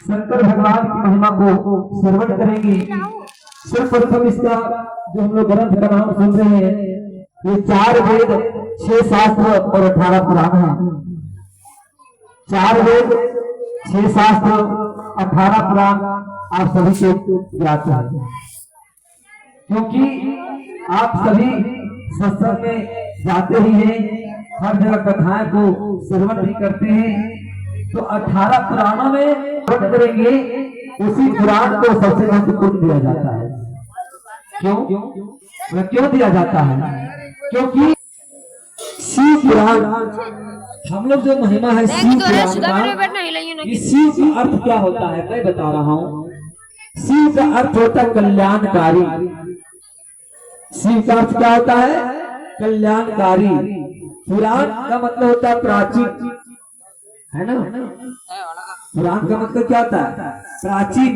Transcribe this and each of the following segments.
शंकर भगवान की महिमा को श्रवण करेंगे। सर्वप्रथम इसका जो हम लोग ग्रंथ का नाम सुन रहे हैं, ये 4 वेद 6 शास्त्र और 18 पुराण है। 4 वेद 6 शास्त्र 18 पुराण आप सभी को ज्ञात है, क्योंकि आप सभी सत्संग में जाते ही हैं, हर जगह कथाएं को श्रवण भी करते हैं। तो 18 पुराणों में श्रवण करेंगे, उसी पुराण को सबसे महत्वपूर्ण दिया जाता है। क्यों दिया जाता है? क्योंकि शिव पुराण, हम लोग जो महिमा है शिव पुराण का, शिव का अर्थ क्या होता है मैं बता रहा हूँ। शिव का अर्थ होता है कल्याणकारी। शिव का अर्थ क्या होता है? कल्याणकारी। पुराण का मतलब होता है प्राचीन, है ना? पुराण का मतलब क्या होता है? प्राचीन।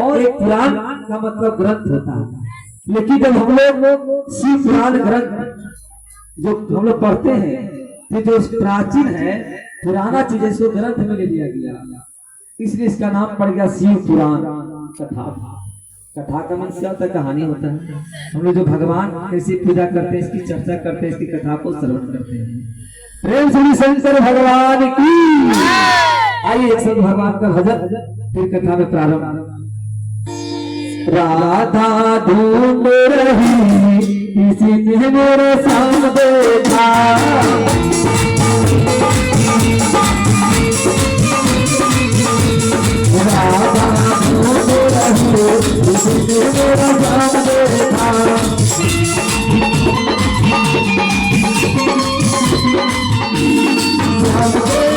और एक पुराण का मतलब ग्रंथ होता है। लेकिन जब हम लोग शिव पुराण ग्रंथ जो हम लोग पढ़ते हैं, तो जो प्राचीन है, पुराना चीज इसको ग्रंथ में ले लिया गया, इसलिए इसका नाम पड़ गया शिव पुराण। कथा, कथा का मन क्या होता है? कहानी होता है। हम लोग जो भगवान कैसे पूजा करते हैं, इसकी चर्चा करते हैं, इसकी कथा को श्रवण करते हैं। प्रेम से शंकर भगवान की। आइए एक साथ भगवान का भजन, फिर कथा में प्रारंभ। राधा ढूंढ रही किसी ने मेरे सामने देखा, राधा ढूंढ रही किसी ने मेरे सामने देखा, श्याम देखा,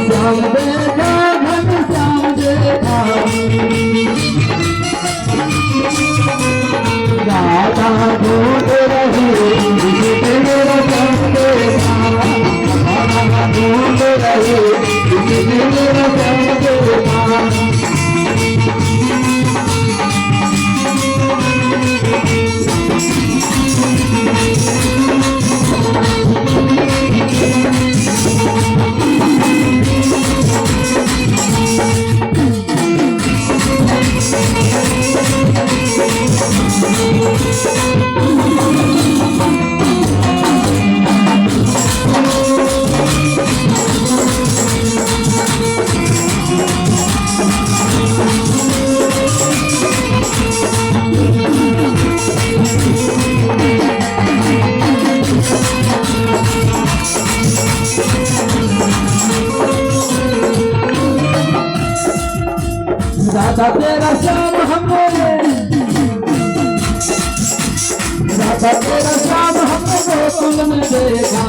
श्याम देखा, घनश्याम देखा, राधा ढूंढ रही मेरा श्याम देखा, राधा ढूंढ रही मेरा श्याम देखा। राधा तेरा श्याम हमने, राधा तेरा श्याम हमने गोकुल में देखा,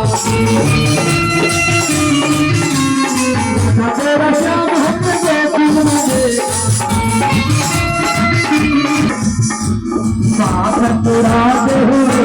राधा तेरा श्याम हमने गोकुल में देखा, साथ पुराते हुए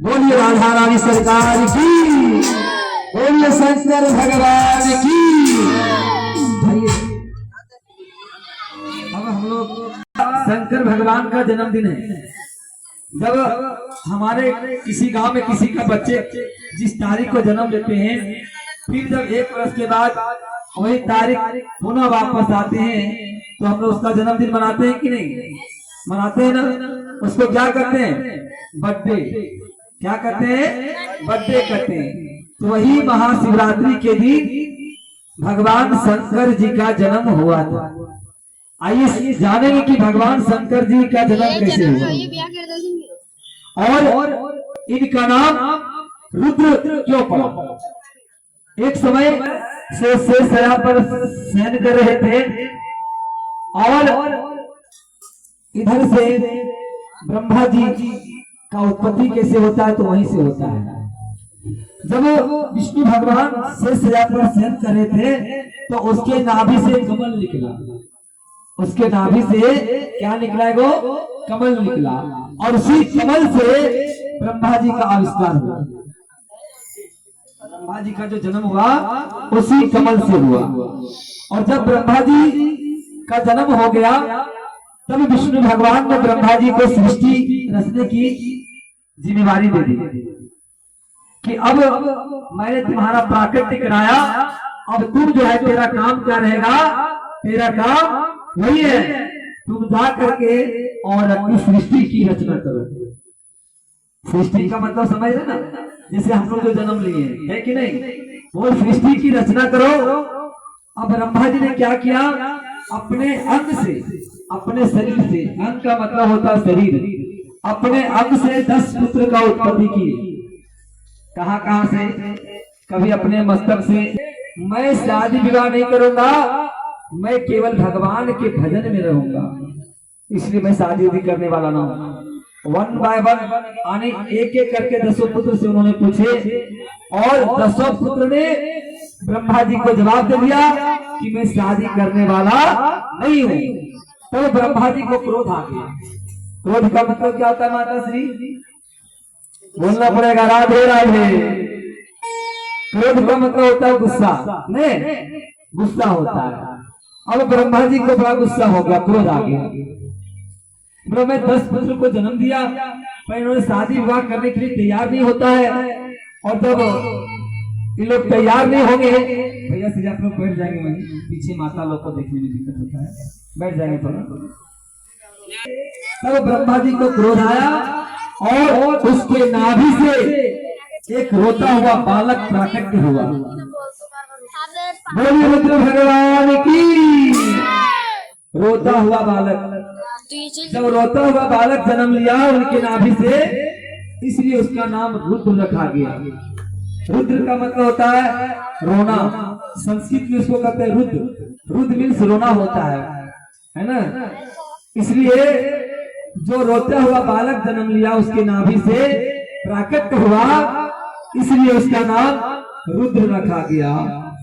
बोलिए राधा रानी सरकार की, बोलिए शंकर भगवान की। अब हम लोग शंकर भगवान का जन्मदिन है। जब हमारे किसी गांव में किसी का बच्चे जिस तारीख को जन्म लेते हैं, फिर जब 1 वर्ष के बाद वही तारीख पुनः वापस आते हैं, तो हम लोग उसका जन्मदिन मनाते हैं कि नहीं? मनाते हैं ना। उसको क्या कहते हैं? बर्थडे। क्या कहते हैं? बर्थडे कहते हैं। तो वही महाशिवरात्रि के दिन भगवान शंकर जी का जन्म हुआ था। आइए जानेंगे कि भगवान शंकर जी का जन्म कैसे हुआ और इनका नाम रुद्र क्यों पड़ा? एक समय से शैया पर शयन कर रहे थे और इधर से ब्रह्मा जी का उत्पत्ति कैसे होता है, तो वहीं से होता है। जब विष्णु भगवान से शैया पर शयन कर रहे थे तो उसके नाभि से कमल निकला। उसके नाभि से क्या निकला है? वो कमल निकला और उसी कमल से ब्रह्मा जी का आविष्कार हुआ। ब्रह्मा जी का जो जन्म हुआ उसी कमल से हुआ। और जब ब्रह्मा जी का जन्म हो गया तब विष्णु भगवान ने ब्रह्मा जी को सृष्टि रचने की जिम्मेवारी दे दी कि अब मैंने तुम्हारा प्राकृत्य कराया, अब तुम जो है तेरा काम क्या रहेगा? तेरा काम वही है, तुम जा करके और अपनी सृष्टि की रचना करो। सृष्टि का मतलब समझ रहे ना, जैसे हम लोग जो जन्म लिए है कि नहीं, वो सृष्टि की रचना करो। अब ब्रह्मा जी ने क्या किया? अपने अंग से, अपने शरीर से, अंग का मतलब होता है शरीर, अपने अंग से 10 पुत्र का उत्पत्ति की। कहां से? कभी अपने मस्तक से, मैं शादी विवाह नहीं करूंगा, मैं केवल भगवान के भजन में रहूंगा, इसलिए मैं शादी भी करने वाला ना हूं। 1 बाय 1 आने एक एक करके 10 पुत्र से उन्होंने पूछे और 10 पुत्र ने ब्रह्मा जी को जवाब दे दिया कि मैं शादी करने वाला नहीं हूं। तो ब्रह्मा जी को क्रोध आ गया। क्रोध का मतलब क्या होता है माता श्री? बोलना पड़ेगा, राधे राधे। क्रोध का मतलब होता है गुस्सा, नहीं, गुस्सा होता है। अब ब्रह्मा जी को बड़ा गुस्सा हो गया, क्रोध आ गया। ब्रह्मा 10 पुत्र को जन्म दिया पर इन्होंने शादी विवाह करने के लिए तैयार नहीं होता है। और जब ये लोग तैयार नहीं होंगे, भैया सीधे आप लोग बैठ जाएंगे, वहीं पीछे माता लोग को देखने में दिक्कत होता है, बैठ जाएंगे थोड़ा। तब ब्रह्मा जी को क्रोध आया और उसके नाभि से एक रोता हुआ बालक प्राकट्य हुआ। बोलिए रुद्र भगवान की। रोता हुआ बालक, जब रोता हुआ बालक जन्म लिया उनके नाभि से, इसलिए उसका नाम रुद्र रखा गया। रुद्र का मतलब होता है रोना, संस्कृत में उसको कहते हैं रुद्र। रुद्र मीन्स रोना होता है ना। इसलिए जो रोता हुआ बालक जन्म लिया उसके नाभि से प्राकट्य हुआ, इसलिए उसका नाम रुद्र रखा गया।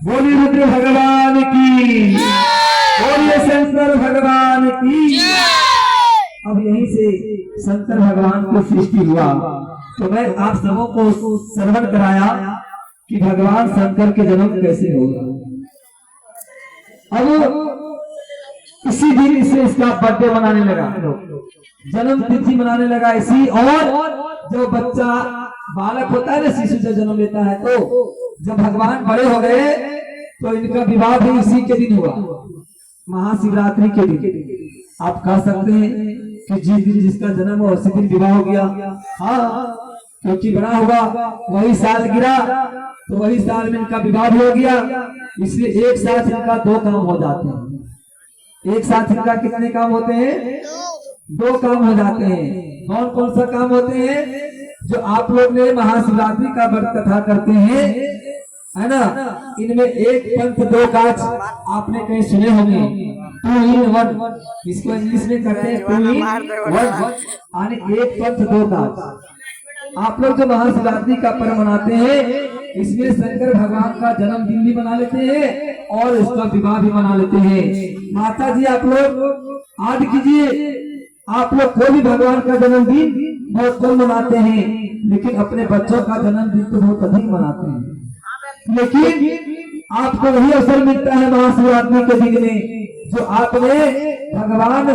बोलिए रुद्र भगवान की, बोलिए शंकर भगवान की। अब यहीं से शंकर भगवान को सृष्टि हुआ। तो मैं आप सबों को श्रवण कराया कि भगवान शंकर के जन्म कैसे होगा। अब इसी दिन इसे इसका बर्थडे मनाने लगा, जन्म तिथि मनाने लगा इसी। और जो बच्चा बालक होता है ना, शिशु जो जन्म लेता है, तो जब भगवान बड़े हो गए तो इनका विवाह भी इसी के दिन हुआ, महाशिवरात्रि के दिन। आप कह सकते हैं कि जिस दिन जिसका जन्म हो उसी दिन विवाह हो गया। हाँ, क्योंकि बड़ा हुआ वही साल गिरा तो वही साल में इनका विवाह भी हो गया। इसलिए एक साथ इनका 2 काम हो जाते हैं। एक साथ इनका कितने काम होते हैं? 2 काम हो जाते हैं। कौन कौन सा काम होते हैं? जो आप लोग ने महाशिवरात्रि का व्रत कथा करते हैं, है ना, इनमें एक पंथ 2 काज आपने कहीं सुने होंगे, 2 in 1। इसको इंग्लिश में कहते हैं 2 in 1, यानी एक पंथ 2 काज। आप लोग जो महाशिवरात्रि का पर्व मनाते हैं, इसमें शंकर भगवान का जन्मदिन भी मना लेते हैं और उसका विवाह भी मना लेते हैं। माता जी आप लोग याद कीजिए, आप लोग कोई भी भगवान का जन्मदिन बहुत कम मनाते हैं, लेकिन अपने बच्चों का जन्मदिन तो बहुत अधिक मनाते हैं। लेकिन आपको वही अवसर मिलता है महाशिवरात्रि के दिन में, जो आपने भगवान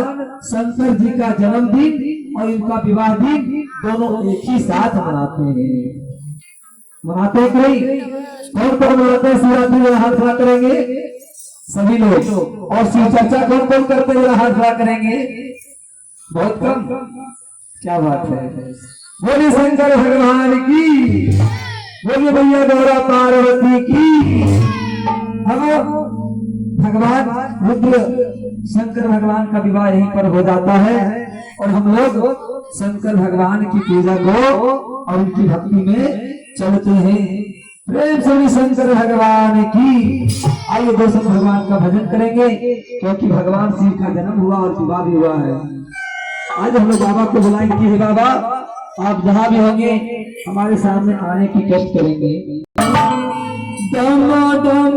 शंकर जी का जन्मदिन और इनका विवाह दिन दोनों एक ही साथ मनाते हैं। मनाते हैं कोई? कौन कौन मनाते हैं शिवरात्रि में? हाथ खड़ा करेंगे सभी लोग। और शिव चर्चा कौन कौन करते हैं? हाथ खड़ा करेंगे बहुत कम। क्या बात है। बोलिए शंकर भगवान की, बोलिए भैया गौरा पार्वती की। हम भगवान रुद्र शंकर भगवान का विवाह यहीं पर हो जाता है और हम लोग शंकर भगवान की पूजा को और उनकी भक्ति में चलते हैं प्रेम से शंकर भगवान की। आइए दोस्तों भगवान का भजन करेंगे, क्योंकि भगवान शिव का जन्म हुआ और विवाह भी हुआ है। आज हम लोग बाबा को बुलाएंगे कि हे बाबा आप जहाँ भी होंगे हमारे सामने आने की कष्ट करेंगे। डम डम